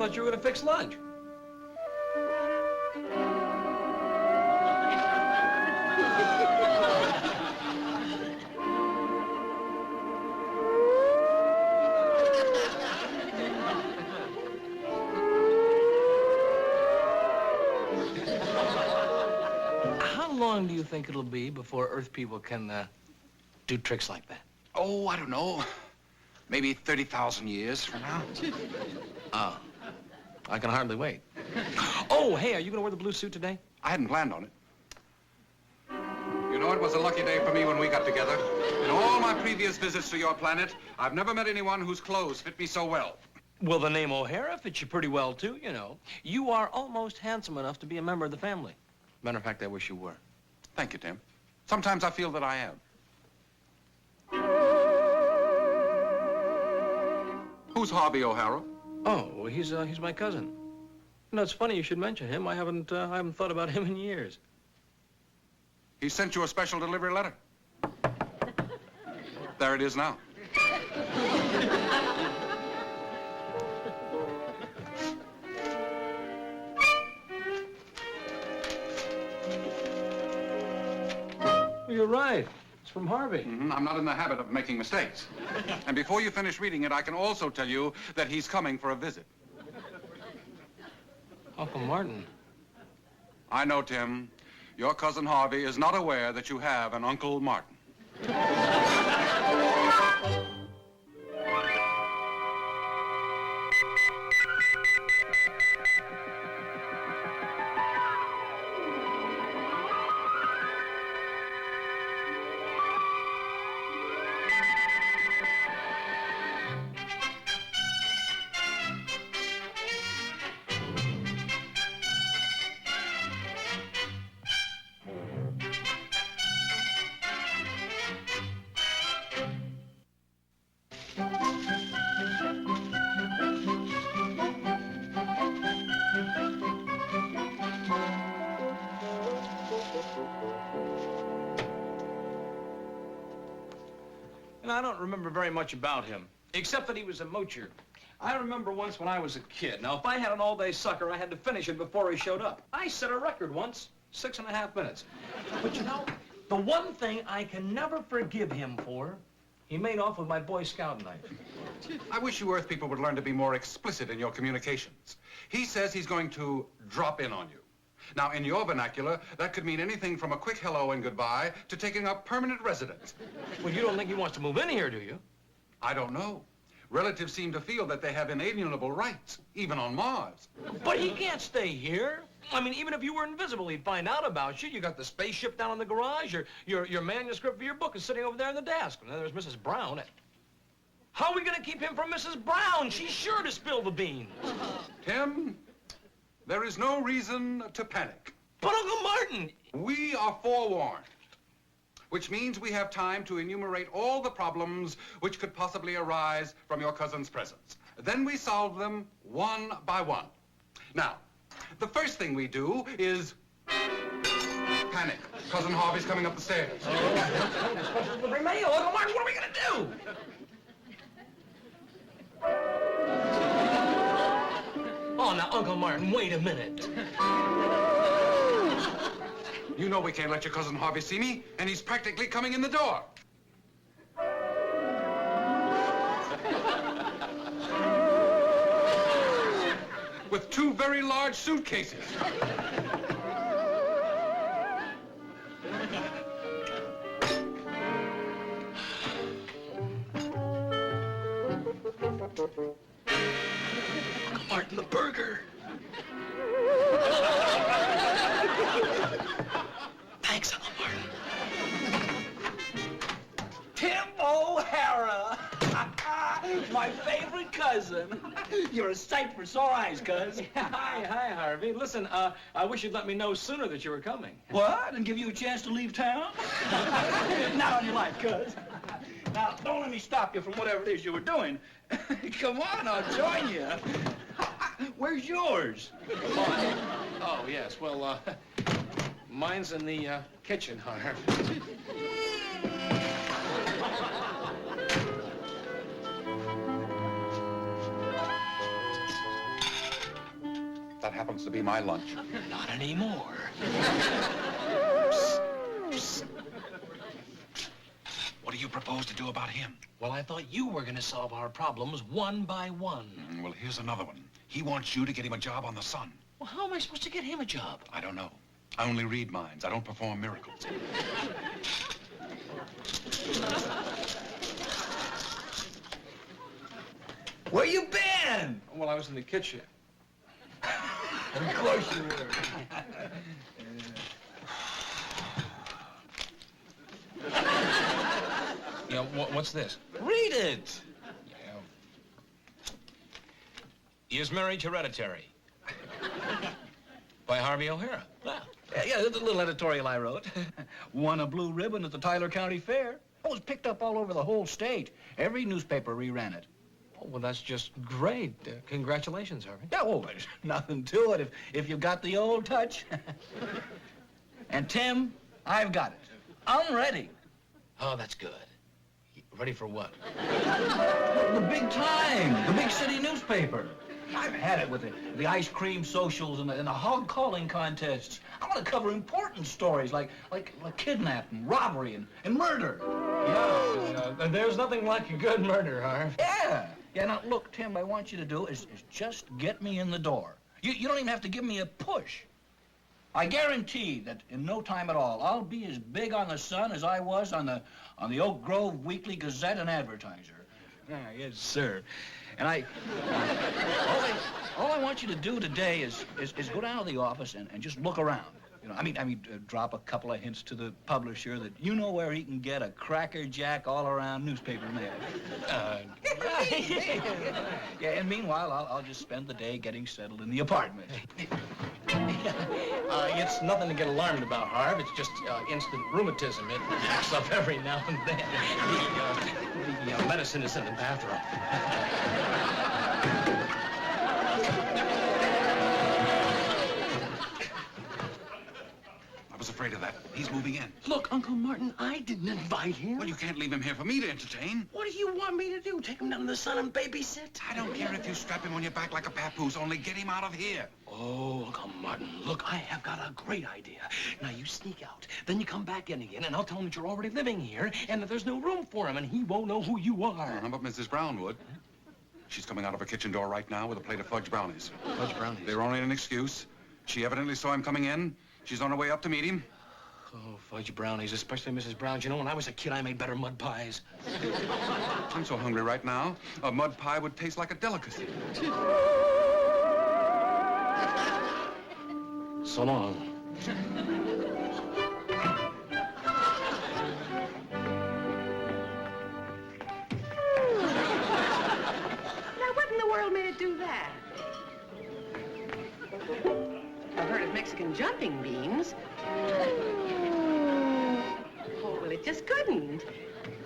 thought you were going to fix lunch. How long do you think it'll be before Earth people can do tricks like that? Oh, I don't know. Maybe 30,000 years from now. Oh, I can hardly wait. Oh, hey, are you going to wear the blue suit today? I hadn't planned on it. You know, it was a lucky day for me when we got together. In all my previous visits to your planet, I've never met anyone whose clothes fit me so well. Well, the name O'Hara fits you pretty well, too, you know. You are almost handsome enough to be a member of the family. Matter of fact, I wish you were. Thank you, Tim. Sometimes I feel that I am. Who's Harvey O'Hara? Oh, well, he's my cousin. You know, it's funny you should mention him. I haven't thought about him in years. He sent you a special delivery letter. There it is now. You're right. It's from Harvey. Mm-hmm. I'm not in the habit of making mistakes. And before you finish reading it, I can also tell you that he's coming for a visit. Uncle Martin. I know, Tim. Your cousin Harvey is not aware that you have an Uncle Martin. And I don't remember very much about him, except that he was a moocher. I remember once when I was a kid. Now, if I had an all-day sucker, I had to finish it before he showed up. I set a record once, 6.5 minutes. But you know, the one thing I can never forgive him for, he made off with my Boy Scout knife. I wish you Earth people would learn to be more explicit in your communications. He says he's going to drop in on you. Now, in your vernacular, that could mean anything from a quick hello and goodbye to taking up permanent residence. Well, you don't think he wants to move in here, do you? I don't know. Relatives seem to feel that they have inalienable rights, even on Mars. But he can't stay here. I mean, even if you were invisible, he'd find out about you. You got the spaceship down in the garage. Your manuscript for your book is sitting over there in the desk. And then there's Mrs. Brown. How are we going to keep him from Mrs. Brown? She's sure to spill the beans. Tim, there is no reason to panic. But Uncle Martin... We are forewarned, which means we have time to enumerate all the problems which could possibly arise from your cousin's presence. Then we solve them one by one. Now, the first thing we do is panic. Cousin Harvey's coming up the stairs. Special delivery mail. Uncle Martin, what are we going to do? Oh, now, Uncle Martin, wait a minute. You know we can't let your cousin Harvey see me, and he's practically coming in the door. With 2 very large suitcases. Martin the burger. Thanks, Uncle Martin. Tim O'Hara. My favorite cousin. You're a sight for sore eyes, cuz. Hi, Harvey. Listen, I wish you'd let me know sooner that you were coming. What? And give you a chance to leave town? Not on your life, cuz. Now, don't let me stop you from whatever it is you were doing. Come on, I'll join you. Where's yours? Oh, yes. Well, mine's in the kitchen, Harv. That happens to be my lunch. Not anymore. What do you propose to do about him? Well, I thought you were going to solve our problems one by one. Well, here's another one. He wants you to get him a job on the Sun. Well, how am I supposed to get him a job? I don't know. I only read minds. I don't perform miracles. Where you been? Well, I was in the kitchen. Of course you were. You know, what's this? Read it. Is Marriage Hereditary? By Harvey O'Hara. Wow. Yeah, that's a little editorial I wrote. Won a blue ribbon at the Tyler County Fair. It was picked up all over the whole state. Every newspaper reran it. Oh, well, that's just great. Congratulations, Harvey. Yeah, well, there's nothing to it if you've got the old touch. And Tim, I've got it. I'm ready. Oh, that's good. Ready for what? The big time, the big city newspaper. I've had it with the ice cream socials and the hog calling contests. I want to cover important stories like kidnapping, robbery, and murder. Yeah, there's nothing like a good murder, Harv. Yeah. Yeah, now, look, Tim, what I want you to do is just get me in the door. You don't even have to give me a push. I guarantee that in no time at all, I'll be as big on the Sun as I was on the Oak Grove Weekly Gazette and Advertiser. Ah, yes, sir. And all I want you to do today is go down to the office and just look around. You know, I mean, drop a couple of hints to the publisher that you know where he can get a crackerjack all-around newspaper mail. Yeah, and meanwhile, I'll just spend the day getting settled in the apartment. It's nothing to get alarmed about, Harv. It's just instant rheumatism. It acts up every now and then. The medicine is in the bathroom. I was afraid of that. He's moving in. Look, Uncle Martin, I didn't invite him. Well, you can't leave him here for me to entertain. What do you want me to do? Take him down to the Sun and babysit? I don't care if you strap him on your back like a papoose, only get him out of here. Oh, Uncle Martin, look, I have got a great idea. Now, you sneak out, then you come back in again, and I'll tell him that you're already living here, and that there's no room for him, and he won't know who you are. How about Mrs. Brownwood? She's coming out of her kitchen door right now with a plate of fudge brownies. Fudge brownies. They were only an excuse. She evidently saw him coming in. She's on her way up to meet him. Oh, fudge brownies, especially Mrs. Brown's. You know, when I was a kid, I made better mud pies. I'm so hungry right now. A mud pie would taste like a delicacy. So long. Now, what in the world made it do that? I've heard of Mexican jumping beans. Oh, well, it just couldn't.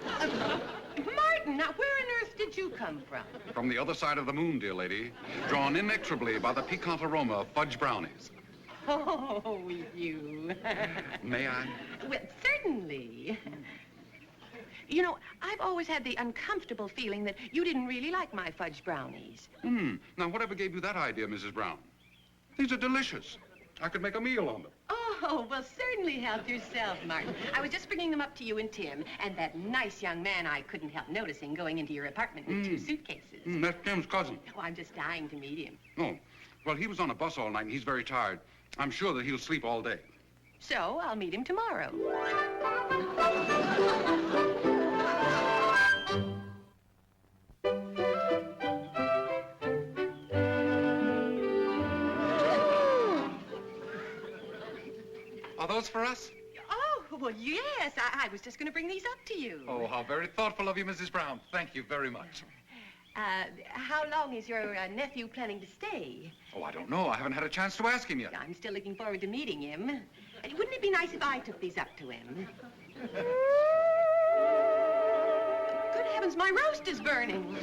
Martin, now where on earth did you come from? From the other side of the moon, dear lady, drawn inexorably by the piquant aroma of fudge brownies. Oh, you. May I? Well, certainly. You know, I've always had the uncomfortable feeling that you didn't really like my fudge brownies. Now, whatever gave you that idea, Mrs. Brown? These are delicious. I could make a meal on them. Oh, well, certainly help yourself, Martin. I was just bringing them up to you and Tim, and that nice young man I couldn't help noticing going into your apartment with 2 suitcases. That's Tim's cousin. Oh, I'm just dying to meet him. Oh, well, he was on a bus all night, and he's very tired. I'm sure that he'll sleep all day. So, I'll meet him tomorrow. Are those for us? Oh, well, yes. I was just going to bring these up to you. Oh, how very thoughtful of you, Mrs. Brown. Thank you very much. How long is your nephew planning to stay? Oh, I don't know. I haven't had a chance to ask him yet. I'm still looking forward to meeting him. Wouldn't it be nice if I took these up to him? Good heavens, my roast is burning.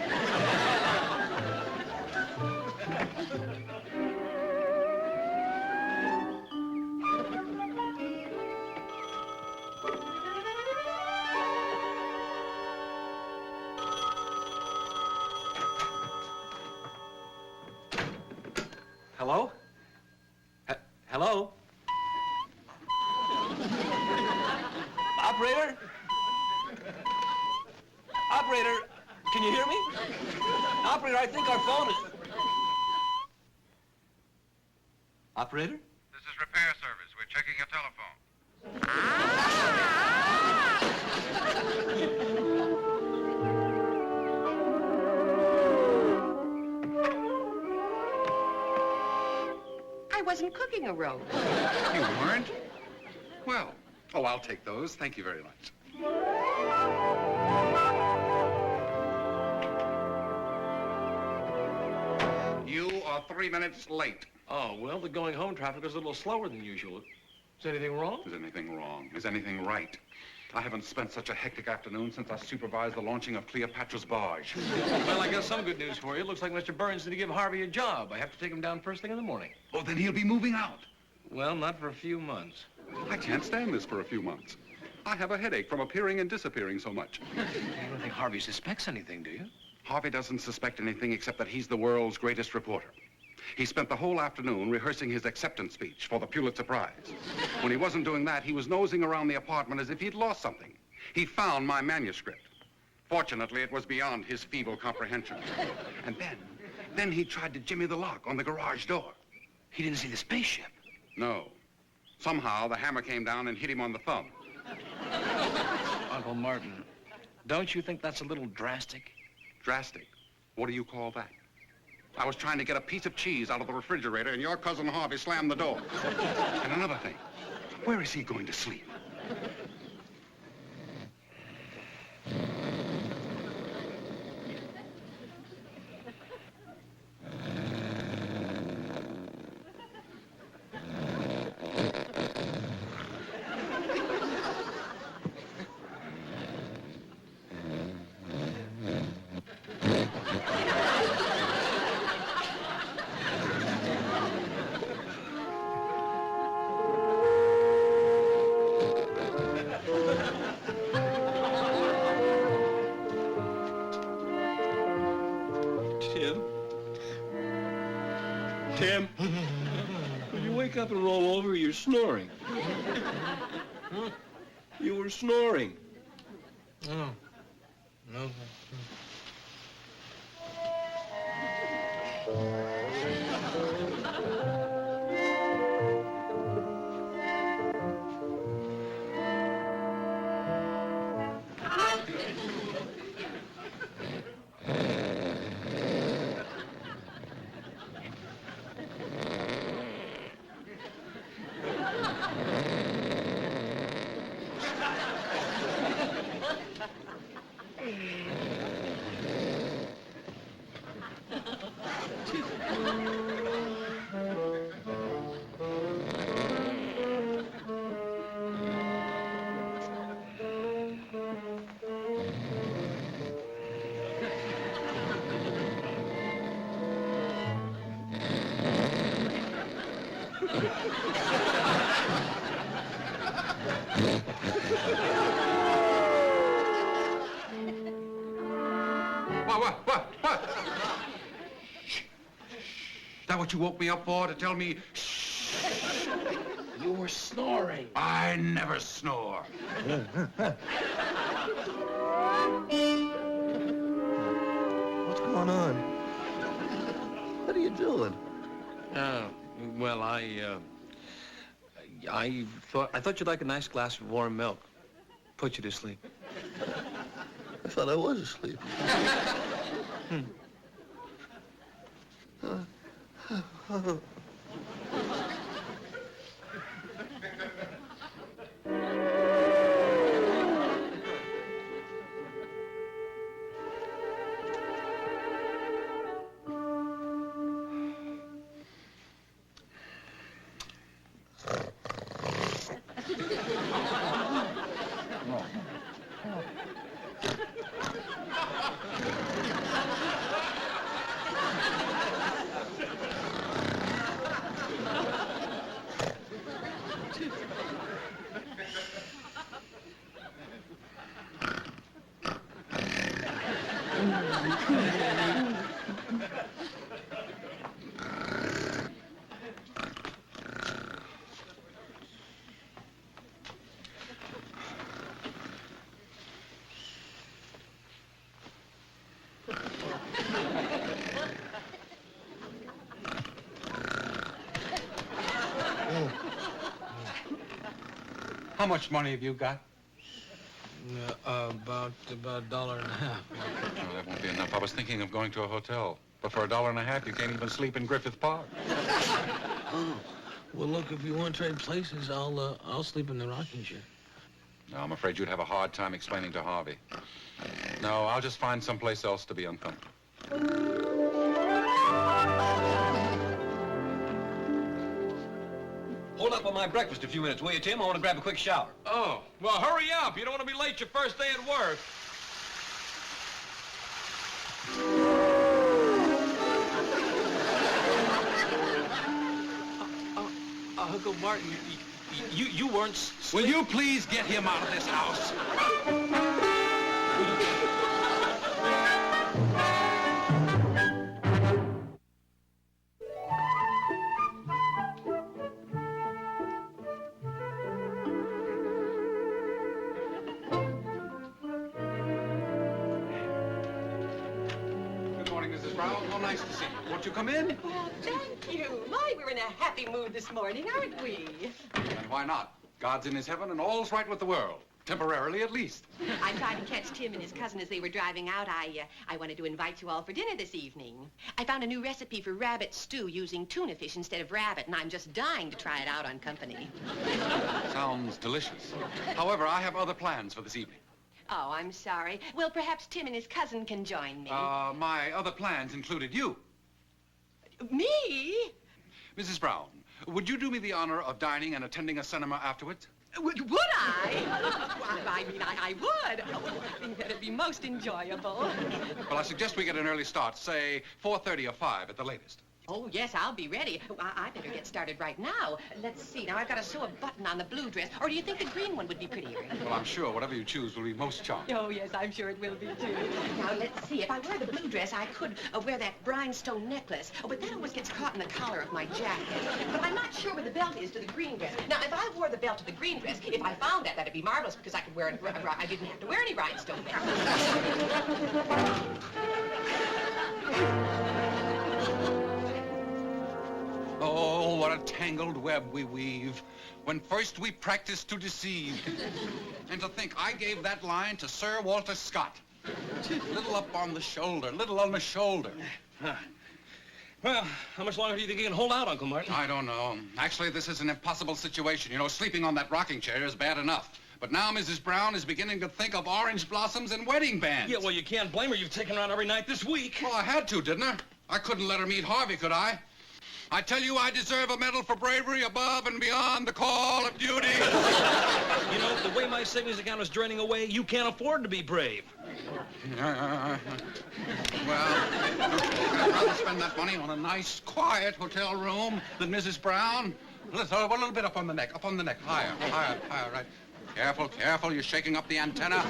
Hello? Hello? Operator? Operator, can you hear me? Operator, I think our phone is... Operator? This is repair service. We're checking your telephone. I wasn't cooking a roast. You weren't? Well, I'll take those. Thank you very much. You are 3 minutes late. Oh, well, the going home traffic was a little slower than usual. Is anything wrong? Is anything wrong? Is anything right? I haven't spent such a hectic afternoon since I supervised the launching of Cleopatra's barge. Well, I got some good news for you. It looks like Mr. Burns is to give Harvey a job. I have to take him down first thing in the morning. Oh, then he'll be moving out. Well, not for a few months. I can't stand this for a few months. I have a headache from appearing and disappearing so much. You don't think Harvey suspects anything, do you? Harvey doesn't suspect anything except that he's the world's greatest reporter. He spent the whole afternoon rehearsing his acceptance speech for the Pulitzer Prize. When he wasn't doing that, he was nosing around the apartment as if he'd lost something. He found my manuscript. Fortunately, it was beyond his feeble comprehension. And then he tried to jimmy the lock on the garage door. He didn't see the spaceship. No. Somehow, the hammer came down and hit him on the thumb. Uncle Martin, don't you think that's a little drastic? Drastic? What do you call that? I was trying to get a piece of cheese out of the refrigerator, and your cousin Harvey slammed the door. And another thing, where is he going to sleep? Tim, when you wake up and roll over, you're snoring. You were snoring. Oh, no. What? Shh. Is that what you woke me up for, to tell me, shh? You were snoring. I never snore. What's going on? What are you doing? Well, I thought you'd like a nice glass of warm milk. Put you to sleep. I thought I was asleep. How much money have you got? About $1.50. Oh, that won't be enough. I was thinking of going to a hotel. But for $1.50, you can't even sleep in Griffith Park. Oh, well, look, if you want to trade places, I'll sleep in the rocking chair. No, I'm afraid you'd have a hard time explaining to Harvey. No, I'll just find someplace else to be uncomfortable. Hold up on my breakfast a few minutes, will you, Tim? I want to grab a quick shower. Oh, well, hurry up. You don't want to be late your first day at work. Uncle Martin, you weren't Will you please get him out of this house? Good morning, Mrs. Brown. How nice to see you. Won't you come in? Oh, thank you. My, we're in a happy mood this morning, aren't we? And why not? God's in his heaven and all's right with the world. Temporarily, at least. I tried to catch Tim and his cousin as they were driving out. I wanted to invite you all for dinner this evening. I found a new recipe for rabbit stew using tuna fish instead of rabbit, and I'm just dying to try it out on company. Sounds delicious. However, I have other plans for this evening. Oh, I'm sorry. Well, perhaps Tim and his cousin can join me. My other plans included you. Me? Mrs. Brown, would you do me the honor of dining and attending a cinema afterwards? Would I? I mean, I would. Oh, I think that'd be most enjoyable. Well, I suggest we get an early start, say 4:30 or 5 at the latest. Oh, yes, I'll be ready. I better get started right now. Let's see. Now, I've got to sew a button on the blue dress. Or do you think the green one would be prettier? Well, I'm sure whatever you choose will be most charming. Oh, yes, I'm sure it will be, too. Now, let's see. If I wear the blue dress, I could wear that rhinestone necklace. Oh, but that always gets caught in the collar of my jacket. But I'm not sure where the belt is to the green dress. Now, if I wore the belt to the green dress, if I found that, that'd be marvelous because I could wear it. I didn't have to wear any rhinestone belt. Oh, what a tangled web we weave. When first we practiced to deceive. And to think I gave that line to Sir Walter Scott. Little up on the shoulder, little on the shoulder. Well, how much longer do you think you can hold out, Uncle Martin? I don't know. Actually, this is an impossible situation. You know, sleeping on that rocking chair is bad enough. But now Mrs. Brown is beginning to think of orange blossoms and wedding bands. Yeah, well, you can't blame her. You've taken her out every night this week. Well, I had to, didn't I? I couldn't let her meet Harvey, could I? I tell you, I deserve a medal for bravery above and beyond the call of duty. You know, the way my savings account is draining away, you can't afford to be brave. Well, I'd rather spend that money on a nice, quiet hotel room than Mrs. Brown. Let's throw a little bit up on the neck, higher, right. Careful, careful, you're shaking up the antenna.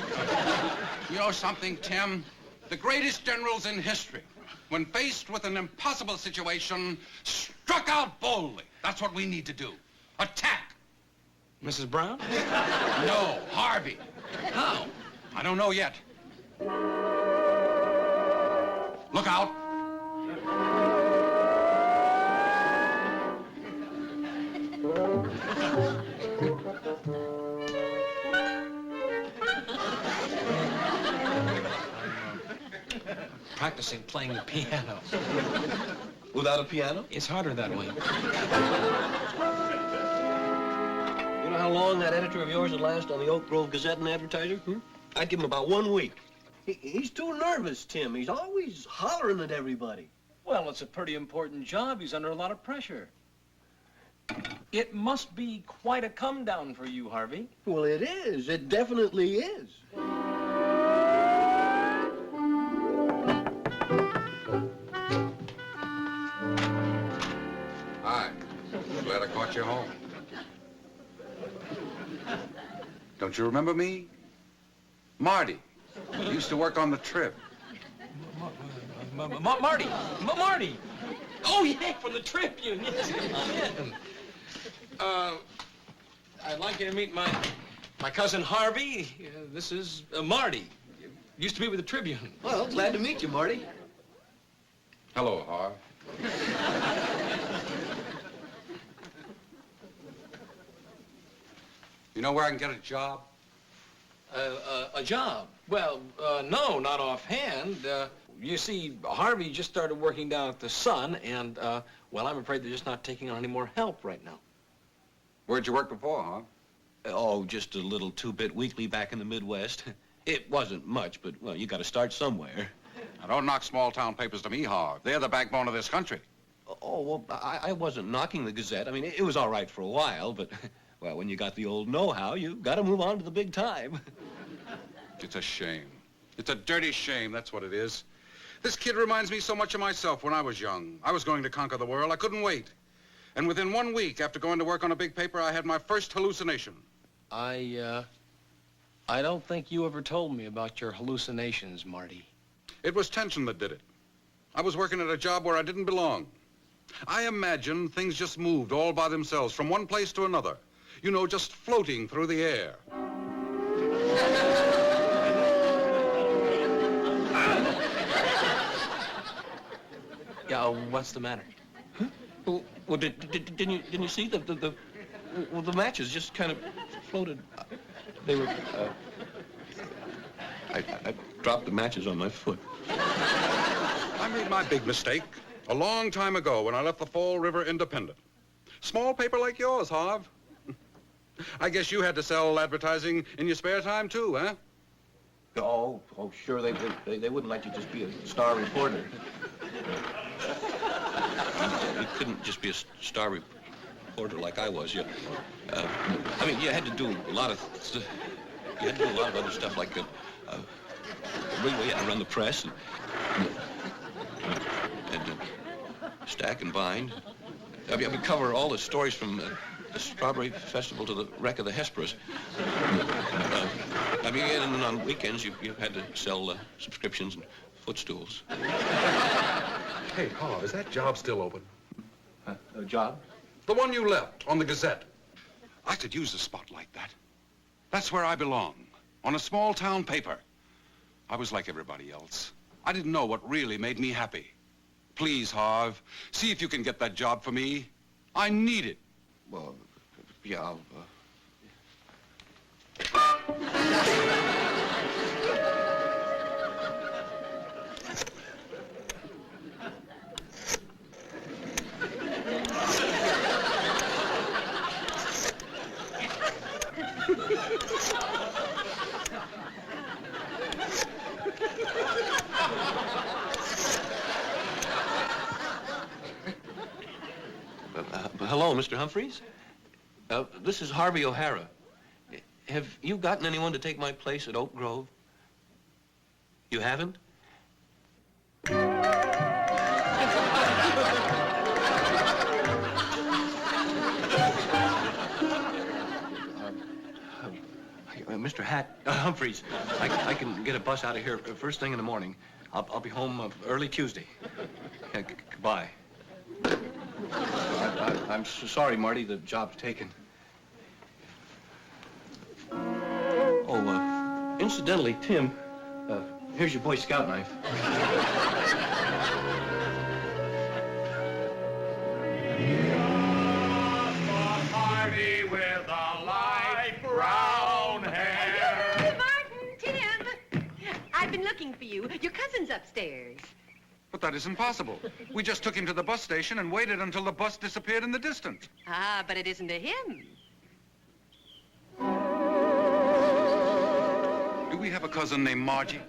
You know something, Tim? The greatest generals in history, when faced with an impossible situation, struck out boldly. That's what we need to do. Attack. Mrs. Brown? No, Harvey. How? I don't know yet. Look out. Practicing playing the piano. Without a piano? It's harder that way. You know how long that editor of yours would last on the Oak Grove Gazette and Advertiser? I'd give him about 1 week. He's too nervous, Tim. He's always hollering at everybody. Well, it's a pretty important job. He's under a lot of pressure. It must be quite a come down for you, Harvey. Well, it is. It definitely is. Hi. Glad I caught you home. Don't you remember me? Marty. Used to work on the Trib. Marty! Marty! Oh, yeah, from the Tribune. Yes. I'd like you to meet my cousin Harvey. This is Marty. Used to be with the Tribune. Well, glad to meet you, Marty. Hello, Harv. You know where I can get a job? A job? Well, no, not offhand. You see, Harvey just started working down at the Sun, and, well, I'm afraid they're just not taking on any more help right now. Where'd you work before, huh? Oh, just a little two-bit weekly back in the Midwest. It wasn't much, but, well, you got to start somewhere. Now, don't knock small-town papers to me, Harv. They're the backbone of this country. Oh, well, I wasn't knocking the Gazette. I mean, it was all right for a while, but, well, when you got the old know-how, you got to move on to the big time. It's a shame. It's a dirty shame, that's what it is. This kid reminds me so much of myself when I was young. I was going to conquer the world. I couldn't wait. And within 1 week after going to work on a big paper, I had my first hallucination. I don't think you ever told me about your hallucinations, Marty. It was tension that did it. I was working at a job where I didn't belong. I imagined things just moved all by themselves from one place to another. You know, just floating through the air. Yeah, what's the matter? Huh? Well, didn't you see the matches just kind of floated? They were. I dropped the matches on my foot. I made my big mistake a long time ago when I left the Fall River Independent. Small paper like yours, Harv. I guess you had to sell advertising in your spare time too, huh? Oh, sure. They wouldn't let you just be a star reporter. You couldn't just be a star reporter like I was. I mean, you had to do a lot of other stuff like run the press and stack and bind. I mean, cover all the stories from the Strawberry Festival to the wreck of the Hesperus. I mean, and on weekends you had to sell subscriptions and footstools. Hey, Harv, is that job still open? A job? The one you left on the Gazette. I could use a spot like that. That's where I belong, on a small-town paper. I was like everybody else. I didn't know what really made me happy. Please, Harv, see if you can get that job for me. I need it. Well, yeah, hello, Mr. Humphreys. This is Harvey O'Hara. Have you gotten anyone to take my place at Oak Grove? You haven't? Mr. Humphreys, I can get a bus out of here first thing in the morning. I'll be home early Tuesday. Goodbye. I'm so sorry, Marty. The job's taken. Oh, incidentally, Tim, here's your Boy Scout knife. Harvey with the light brown hair. Martin, Tim. I've been looking for you. Your cousin's upstairs. But that isn't possible. We just took him to the bus station and waited until the bus disappeared in the distance. Ah, but it isn't to him. Do we have a cousin named Margie?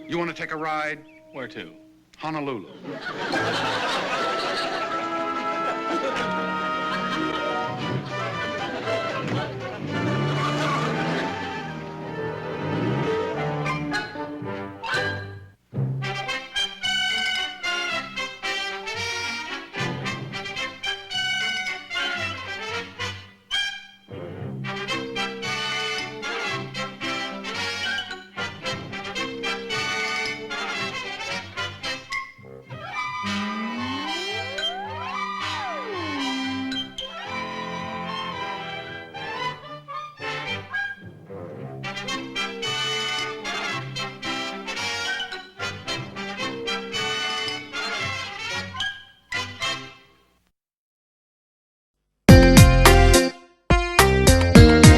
You want to take a ride? Where to? Honolulu.